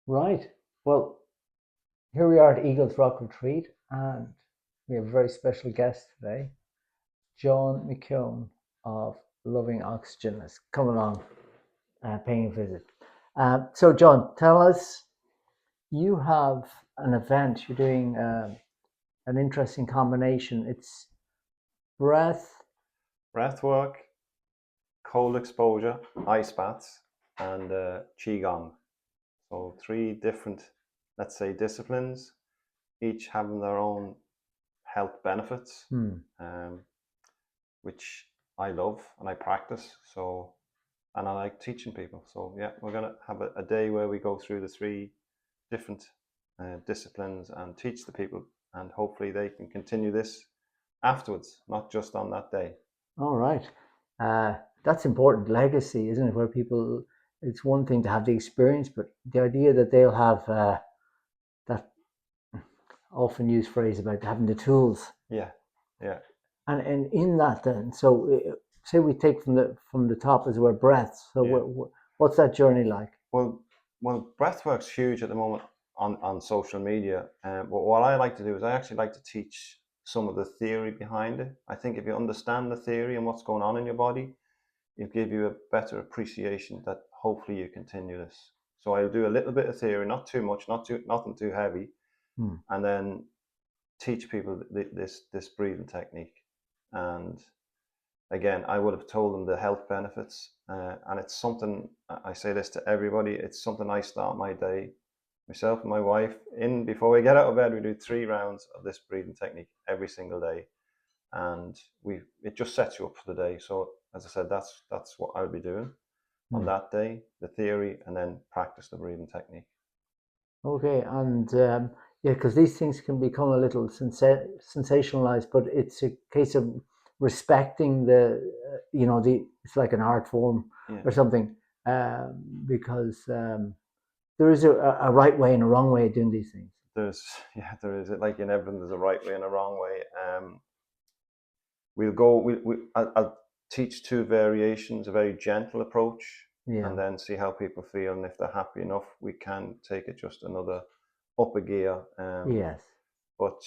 Right. Well, here we are at Eagles Rock Retreat, and we have a very special guest today, John McKeown of Loving Oxygen has come along, paying a visit. So, John, tell us, you have an event, you're doing an interesting combination. It's breath. Breath work, cold exposure, ice baths, and QiGong. So three different, let's say, disciplines, each having their own health benefits, um, which I love and I practice. So, and I like teaching people. So yeah, we're gonna have a day where we go through the three different disciplines and teach the people, and hopefully they can continue this afterwards, not just on that day. All right. That's important legacy, isn't it? Where people, it's one thing to have the experience, but the idea that they'll have that often used phrase about having the tools. Yeah, yeah. And in that then, so say we take from the top as well breaths. So Yeah. what's that journey like? Well, breathwork's huge at the moment on social media. But what I like to do is I actually like to teach some of the theory behind it. I think if you understand the theory and what's going on in your body, it'll give you a better appreciation that hopefully you continue this. So I'll do a little bit of theory, not too much, nothing too heavy, and then teach people this breathing technique. And again, I would have told them the health benefits, and it's something, I say this to everybody, it's something I start my day, myself and my wife, in before we get out of bed, we do 3 rounds of this breathing technique every single day, and it just sets you up for the day. So as I said, that's what I'll be doing on that day, the theory, and then practice the breathing technique. Okay, and yeah, because these things can become a little sensationalized, but it's a case of respecting it's like an art form or something, because there is a right way and a wrong way of doing these things. There is. Like in everything, there's a right way and a wrong way. I'll teach two variations, a very gentle approach, and then see how people feel, and if they're happy enough, we can take it just another up a gear. Yes. But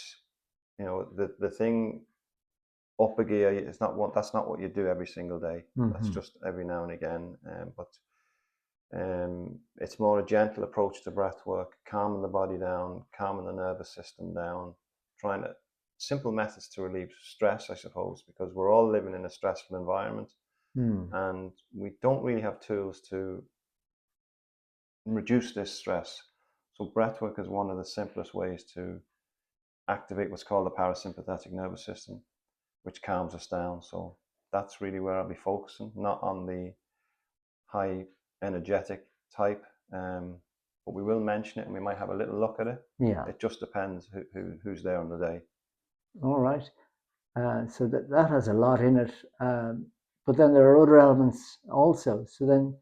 the thing up a gear is that's not what you do every single day. That's just every now and again. But it's more a gentle approach to breath work, calming the body down, calming the nervous system down, trying to simple methods to relieve stress, I suppose, because we're all living in a stressful environment, and we don't really have tools to reduce this stress. So breath work is one of the simplest ways to activate what's called the parasympathetic nervous system, which calms us down. So that's really where I'll be focusing, not on the high energetic type, but we will mention it and we might have a little look at it. Yeah. It just depends who's there on the day. All right. So that has a lot in it, but then there are other elements also. So then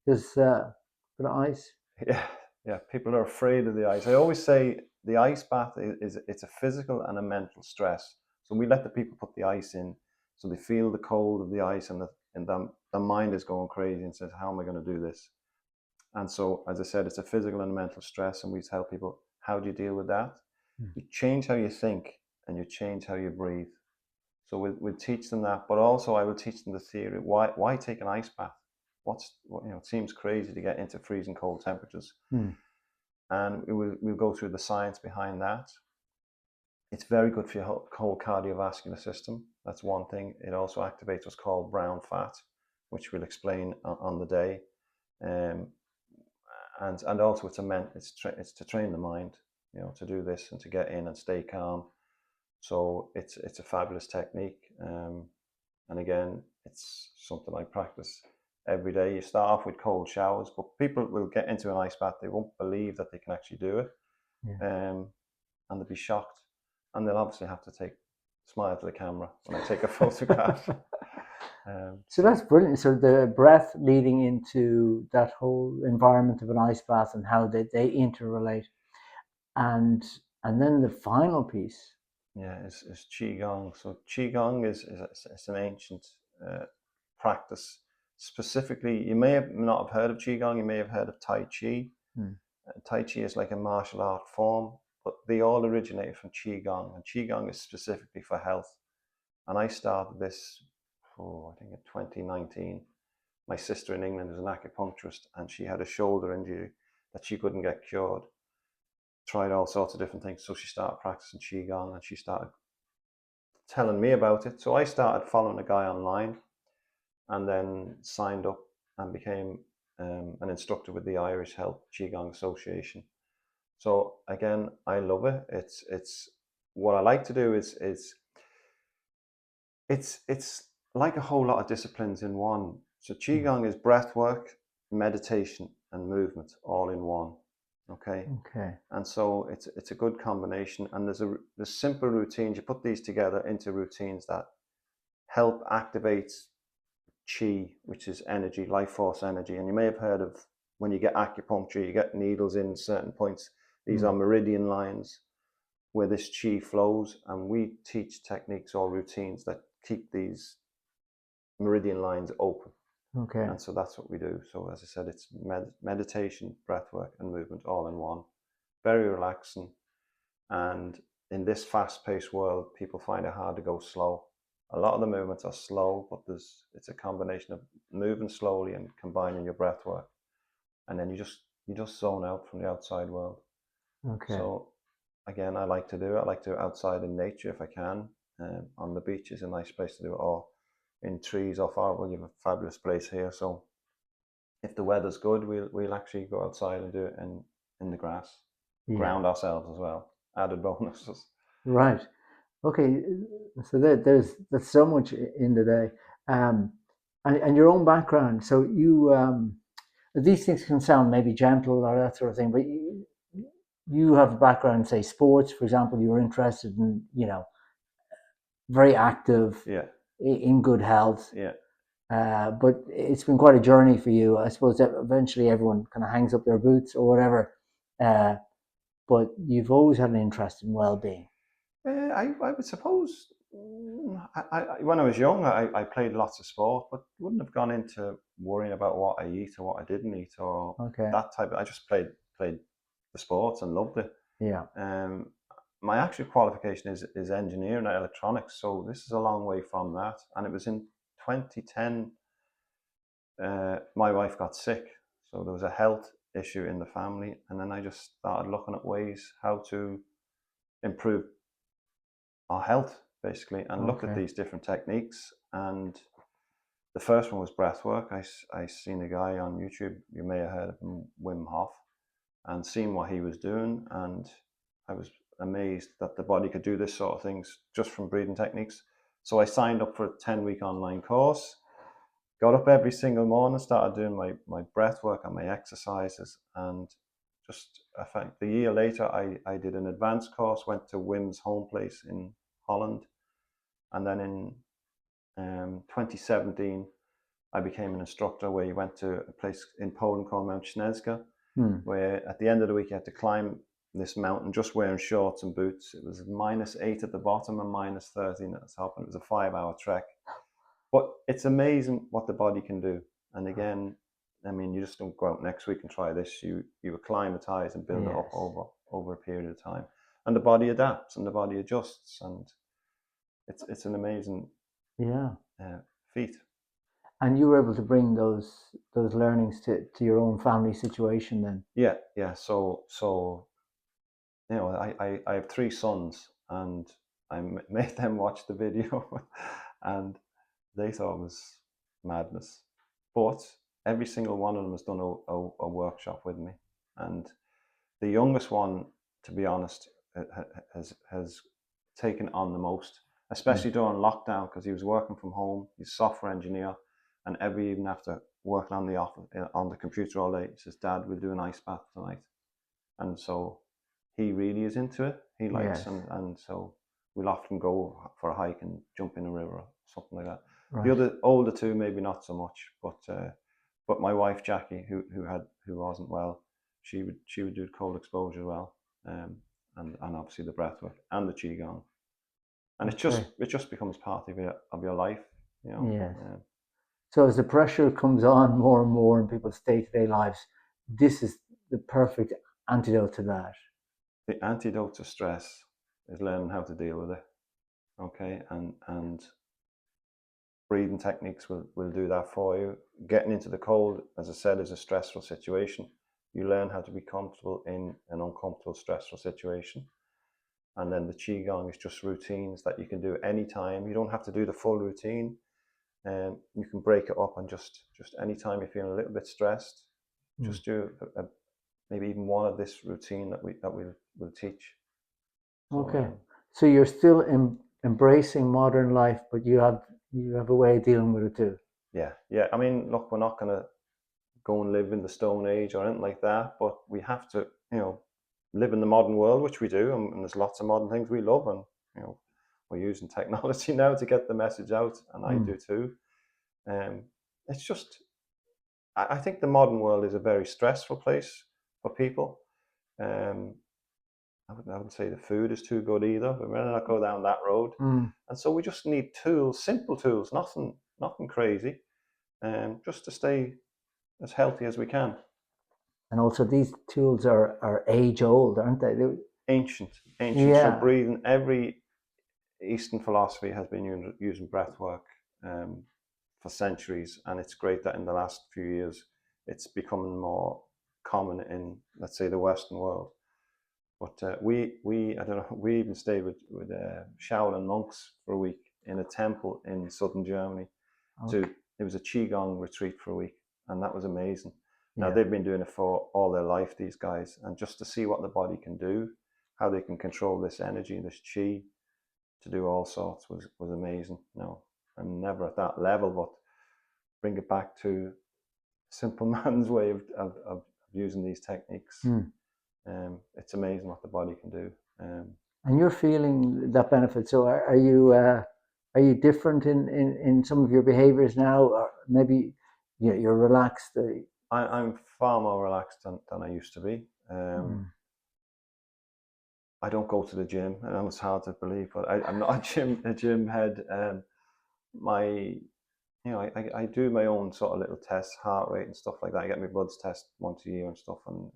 there's a bit of ice. Yeah. People are afraid of the ice. I always say the ice bath it's a physical and a mental stress. So we let the people put the ice in, so they feel the cold of the ice, and the mind is going crazy and says, "How am I going to do this?" And so, as I said, it's a physical and a mental stress, and we tell people, how do you deal with that? You change how you think, and you change how you breathe. So we'll teach them that, but also I will teach them the theory. Why take an ice bath? It seems crazy to get into freezing cold temperatures, and we'll go through the science behind that. It's very good for your whole cardiovascular system. That's one thing. It also activates what's called brown fat, which we'll explain on the day. And also it's to train the mind, to do this and to get in and stay calm. So it's a fabulous technique, and again, it's something I practice every day. You start off with cold showers, but people will get into an ice bath, they won't believe that they can actually do it, and they'll be shocked, and they'll obviously have to smile to the camera when I take a photograph. So that's brilliant. So the breath leading into that whole environment of an ice bath and how they interrelate, and then the final piece. Yeah, is QiGong. So QiGong is an ancient practice. Specifically, you may have not have heard of QiGong. You may have heard of Tai Chi. Tai Chi is like a martial art form, but they all originated from QiGong, and QiGong is specifically for health. And I started this, I think in 2019. My sister in England is an acupuncturist, and she had a shoulder injury that she couldn't get cured. Tried all sorts of different things, so she started practicing Qigong, and she started telling me about it. So I started following a guy online, and then signed up and became an instructor with the Irish Health Qigong Association. So again, I love it. It's what I like to do is it's like a whole lot of disciplines in one. So Qigong is breath work, meditation, and movement all in one. Okay. Okay. And so it's a good combination. And there's simple routines. You put these together into routines that help activate Qi, which is energy, life force energy. And you may have heard of, when you get acupuncture, you get needles in certain points. These are meridian lines where this Qi flows, and we teach techniques or routines that keep these meridian lines open. Okay. And so that's what we do. So as I said, it's meditation, breath work, and movement all in one. Very relaxing. And in this fast-paced world, people find it hard to go slow. A lot of the movements are slow, but it's a combination of moving slowly and combining your breath work. And then you just zone out from the outside world. Okay. So again, I like to do it. I like to do it outside in nature if I can. On the beach is a nice place to do it, or in trees or far. Well, you have a fabulous place here. So if the weather's good, we'll actually go outside and do it in the grass. Yeah. Ground ourselves as well. Added bonuses. Right. Okay. So there's so much in the day, and your own background. So you these things can sound maybe gentle or that sort of thing, but you have a background, say sports, for example. You were interested in, very active, Yeah, in good health. yeah. But it's been quite a journey for you. I suppose that eventually everyone kind of hangs up their boots or whatever. But you've always had an interest in well-being. I would suppose. When I was young, I played lots of sport, but wouldn't have gone into worrying about what I eat or what I didn't eat or that type of. I just played the sports and loved it. Yeah. My actual qualification is engineering and electronics, so this is a long way from that. And it was in 2010. My wife got sick, so there was a health issue in the family, and then I just started looking at ways how to improve our health, basically, and look at these different techniques. And the first one was breath work. I seen a guy on YouTube, you may have heard of him, Wim Hof, and seen what he was doing, and I was amazed that the body could do this sort of things just from breathing techniques. So I signed up for a 10-week online course, got up every single morning, started doing my breath work and my exercises, and just I think the year later I did an advanced course, went to Wim's home place in Holland, and then in 2017 I became an instructor where you went to a place in Poland called Mount Śnieżka, where at the end of the week you had to climb this mountain just wearing shorts and boots. It was -8 at the bottom and -13 at the top, and it was a 5-hour trek. But it's amazing what the body can do. And again, I mean, you just don't go out next week and try this. You acclimatize and build it up over a period of time, and the body adapts and the body adjusts, and it's an amazing feat. And you were able to bring those learnings to your own family situation then. Yeah. So I have 3 sons, and I made them watch the video, and they thought it was madness. But every single one of them has done a workshop with me. And the youngest one, to be honest, has taken on the most, especially during lockdown, because he was working from home. He's a software engineer, and every evening after working on the computer all day, he says, "Dad, we'll do an ice bath tonight." And so he really is into it. He likes and so we'll often go for a hike and jump in a river or something like that. Right. The older 2 maybe not so much, but my wife Jackie, who wasn't well, she would do cold exposure as well, and obviously the breath work and the qigong, and it just becomes part of your life, Yes. So as the pressure comes on more and more in people's day-to-day lives, this is the perfect antidote to that? The antidote to stress is learning how to deal with it. Okay, and breathing techniques will do that for you. Getting into the cold, as I said, is a stressful situation. You learn how to be comfortable in an uncomfortable, stressful situation. And then the QiGong is just routines that you can do anytime. You don't have to do the full routine. You can break it up and just anytime you're feeling a little bit stressed, just do maybe even one of this routine that we'll teach. So, okay. So you're still embracing modern life, but you have a way of dealing with it too. Yeah. I mean, look, we're not going to go and live in the Stone Age or anything like that, but we have to, live in the modern world, which we do, and there's lots of modern things we love, and we're using technology now to get the message out, and I do too. It's just, I think the modern world is a very stressful place for people. I wouldn't say the food is too good either. We'd rather not go down that road. And so we just need tools, simple tools, nothing crazy, just to stay as healthy as we can. And also these tools are age old, aren't they? Ancient. Yeah. So breathing, every Eastern philosophy has been using breath work for centuries, and it's great that in the last few years it's becoming more common in, let's say, the Western world. But we I don't know, we even stayed with Shaolin monks for a week in a temple in southern Germany. Okay. It was a QiGong retreat for a week, and that was amazing. Now they've been doing it for all their life, these guys, and just to see what the body can do, how they can control this energy, this qi, to do all sorts was amazing. No, I'm never at that level, but bring it back to simple man's way of using these techniques. It's amazing what the body can do. And you're feeling that benefit. So are you different in some of your behaviors now, or maybe you're relaxed? I'm far more relaxed than I used to be. I don't go to the gym, and it's hard to believe, but I'm not a gym head. I do my own sort of little tests, heart rate and stuff like that. I get my bloods tested once a year and stuff, and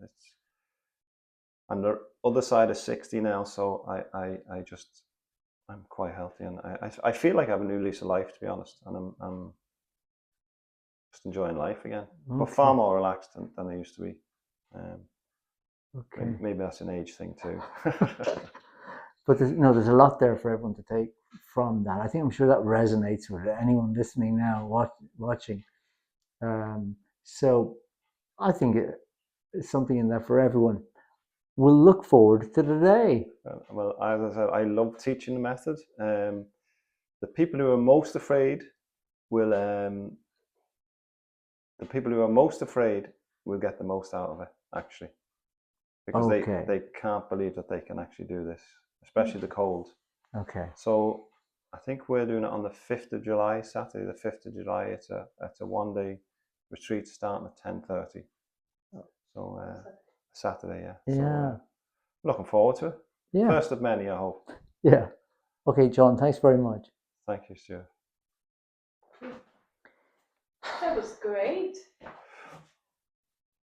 I'm the other side of 60 now, so I'm quite healthy, and I feel like I have a new lease of life, to be honest, and I'm just enjoying life again, but far more relaxed than I used to be. Okay. Maybe that's an age thing too. But there's a lot there for everyone to take from that. I think I'm sure that resonates with anyone listening now, watching. So I think it's something in there for everyone. We'll look forward to the day. Well, as I said, I love teaching the method. The people who are most afraid will get the most out of it, actually, because they can't believe that they can actually do this, especially the cold. Okay. So I think we're doing it on the 5th of July, Saturday the 5th of July. It's a one-day retreat starting at 10:30. So Saturday, yeah. So looking forward to it. Yeah. First of many, I hope. Yeah. Okay, John, thanks very much. Thank you, Stuart. That was great.